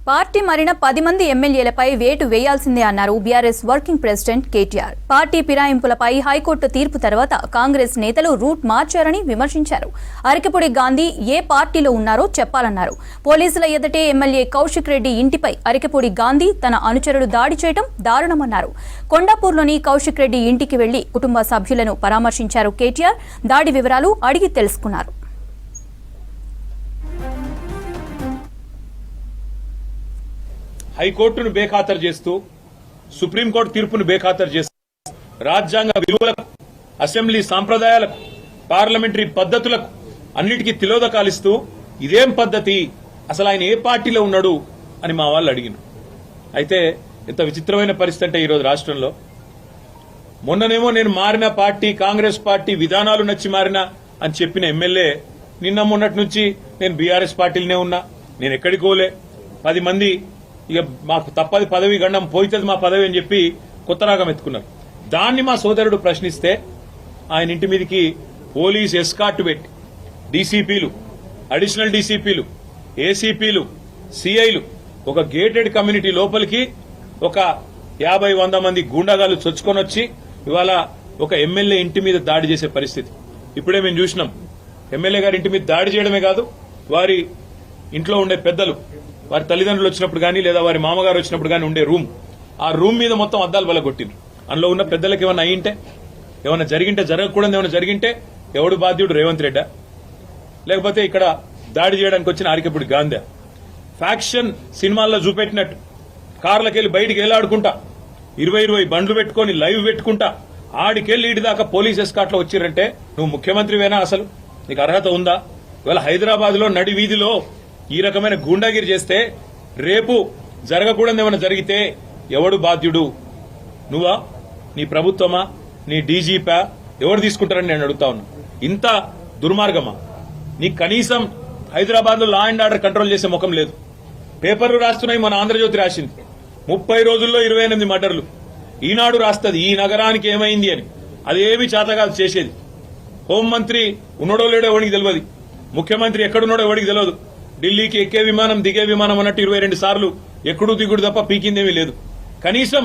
Party మారిన 10 మంది ఎమ్మెల్యేలపై వేటు వేయాల్సిందే అన్నారు BRS working president KTR. Party ఫిరాయింపులపై హైకోర్టు తీర్పు తర్వాత కాంగ్రెస్ నేతలు రూట్ మార్చారని విమర్శించారు. అరకపూడి గాంధీ ఏ పార్టీలో ఉన్నారో చెప్పాలన్నారు. పోలీసుల ఎదుటే ఎమ్మెల్యే కౌశిక్ రెడ్డి ఇంటిపై అరకపూడి గాంధీ తన అనుచరులు దాడి చేయడం దారుణమన్నారు. కొండాపూర్లోని కౌశిక్ రెడ్డి ఇంటికి వెళ్లి కుటుంబ సభ్యులను పరామర్శించారు కేటీఆర్. దాడి వివరాలు అడిగి తెలుసుకున్నారు. హైకోర్టును బేఖాతరు చేస్తూ సుప్రీంకోర్టు తీర్పును బేఖాతరు చేస్తూ రాజ్యాంగ విలువలకు, అసెంబ్లీ సాంప్రదాయాలకు, పార్లమెంటరీ పద్ధతులకు అన్నిటికీ తిలోదకాలిస్తూ ఇదేం పద్ధతి, అసలు ఆయన ఏ పార్టీలో ఉన్నాడు అని మా వాళ్ళు అడిగినారు. అయితే ఎంత విచిత్రమైన పరిస్థితి అంటే ఈరోజు రాష్ట్రంలో మొన్ననేమో నేను మారిన పార్టీ కాంగ్రెస్ పార్టీ విధానాలు నచ్చి మారినా అని చెప్పిన ఎమ్మెల్యే నిన్న మొన్నటి నుంచి నేను బీఆర్ఎస్ పార్టీలోనే ఉన్నా, నేను ఎక్కడికి పోలే, 10 మంది ఇక మాకు తప్పది పదవి గండం పోయితుంది మా పదవి అని చెప్పి కొత్త రాగం ఎత్తుకున్నారు. దాన్ని మా సోదరుడు ప్రశ్నిస్తే ఆయన ఇంటి మీదకి పోలీస్ ఎస్కార్ట్ పెట్టి డీసీపీలు, అడిషనల్ డీసీపీలు, ఏసీపీలు, సిఐలు ఒక గేటెడ్ కమ్యూనిటీ లోపలికి ఒక 50-100 మంది గూండాగాలు చొచ్చుకొని వచ్చి ఇవాళ ఒక ఎమ్మెల్యే ఇంటి మీద దాడి చేసే పరిస్థితి ఇప్పుడే మేము చూసినాం. ఎమ్మెల్యే గారి ఇంటి మీద దాడి చేయడమే కాదు, వారి ఇంట్లో ఉండే పెద్దలు, వారి తల్లిదండ్రులు వచ్చినప్పుడు కానీ లేదా వారి మామగారు వచ్చినప్పుడు కానీ ఉండే రూమ్, ఆ రూమ్ మీద మొత్తం అద్దాలు బలగొట్టిండ్రు. అందులో ఉన్న పెద్దలకు ఏమైనా అయ్యింటే, ఏమైనా జరిగింటే, జరగకూడదు ఏమైనా జరిగింటే ఎవడు బాధ్యుడు? రేవంత్ రెడ్డా? లేకపోతే ఇక్కడ దాడి చేయడానికి వచ్చిన అరకపూడి గాంధీ? ఫ్యాక్షన్ సినిమాల్లో చూపెట్టినట్టు కార్లకెళ్లి బయటికి వెళ్ళాడుకుంటా 20 బండ్లు పెట్టుకుని లైవ్ పెట్టుకుంటా ఆడికెళ్లి ఇటు దాకా పోలీస్ ఎస్కాట్లో వచ్చిరంటే నువ్వు ముఖ్యమంత్రివేనా? అసలు నీకు అర్హత ఉందా? ఇవాళ హైదరాబాద్ లో నడి వీధిలో ఈ రకమైన గూండాగిరి చేస్తే రేపు జరగకూడదు ఏమైనా జరిగితే ఎవడు బాధ్యుడు? నువ్వా? నీ ప్రభుత్వమా? నీ డీజీపా? ఎవరు తీసుకుంటారని నేను అడుగుతా ఉన్నా. ఇంత దుర్మార్గమా? నీకు కనీసం హైదరాబాద్ లో లా అండ్ ఆర్డర్ కంట్రోల్ చేసే ముఖం లేదు. పేపర్లు రాస్తున్నాయి, మన ఆంధ్రజ్యోతి రాసింది 30 రోజుల్లో 28 మర్డర్లు. ఈనాడు రాస్తుంది ఈ నగరానికి ఏమైంది అని. అదేమి చేతగాదు చేసేది. హోంమంత్రి ఉన్నడో లేడో ఎవరికి తెలియదు, ముఖ్యమంత్రి ఎక్కడున్నాడో ఎవరికి తెలియదు. ఢిల్లీకి ఎక్కే విమానం దిగే విమానం అన్నట్టు 22 సార్లు ఎక్కడూ దిగుడు తప్ప పీకిందేమీ లేదు. కనీసం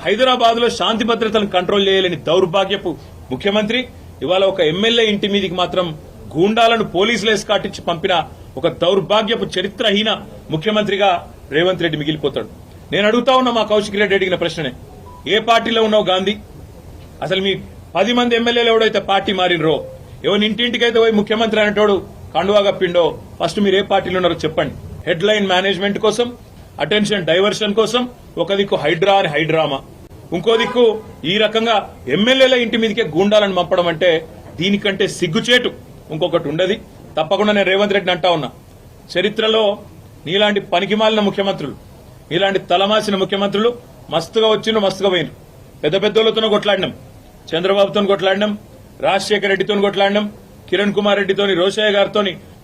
హైదరాబాద్ లో శాంతి భద్రతలను కంట్రోల్ చేయలేని దౌర్భాగ్యపు ముఖ్యమంత్రి ఇవాళ ఒక ఎమ్మెల్యే ఇంటి మీదికి మాత్రం గూండాలను పోలీసులు ఎస్కాటిచ్చి పంపిన ఒక దౌర్భాగ్యపు చరిత్రహీన ముఖ్యమంత్రిగా రేవంత్ రెడ్డి మిగిలిపోతాడు. నేను అడుగుతా ఉన్నా మా కౌశిక్ రెడ్డి అడిగిన ప్రశ్ననే, ఏ పార్టీలో ఉన్నావు గాంధీ? అసలు మీ 10 మంది ఎమ్మెల్యేలు ఎవడైతే పార్టీ మారినరో, ఎవరి ఇంటింటికైతే పోయి ముఖ్యమంత్రి అనేటోడు కండువా కప్పిండో ఫస్ట్ మీరు ఏ పార్టీలో ఉన్నారో చెప్పండి. హెడ్ లైన్ మేనేజ్మెంట్ కోసం, అటెన్షన్ డైవర్షన్ కోసం ఒక దిక్కు హైడ్రా అని హైడ్రామా, ఇంకో దిక్కు ఈ రకంగా ఎమ్మెల్యేల ఇంటి మీదకే గూండాలను పంపడం అంటే దీనికంటే సిగ్గుచేటు ఇంకొకటి ఉండదు. తప్పకుండా నేను రేవంత్ రెడ్డిని అంటా ఉన్నా, చరిత్రలో నీలాంటి పనికిమాలిన ముఖ్యమంత్రులు, నీలాంటి తలమాసిన ముఖ్యమంత్రులు మస్తుగా వచ్చిండ్రు, మస్తుగా పోయినరు. పెద్ద పెద్దోళ్లతోనూ కొట్లాడినాం, చంద్రబాబుతో కొట్లాడినాం, రాజశేఖర రెడ్డితో కొట్లాడినాం, కిరణ్ కుమార్ రెడ్డితోని, రోషయ్య గారితో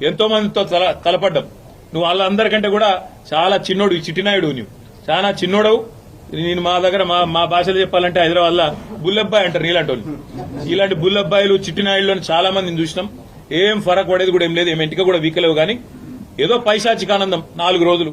ఎంతో మందితో తలపడ్డాం. నువ్వు వాళ్ళందరికంటే కూడా చాలా చిన్నోడు, చిట్టినాయుడు, నువ్వు చాలా చిన్నోడవు. నేను మా దగ్గర మా భాషలో చెప్పాలంటే హైదరాబాద్ లో బుల్లబ్బాయి అంటారు నీలాంటి వాళ్ళు. ఇలాంటి బుల్లబ్బాయిలు చిట్టినాయుడులను చాలా మందిని చూసినాం. ఏం ఫరక్ పడేది కూడా ఏం లేదు, ఏం ఇంటికి కూడా వీకలేవు. కానీ ఏదో పైశాచిక ఆనందం 4 రోజులు.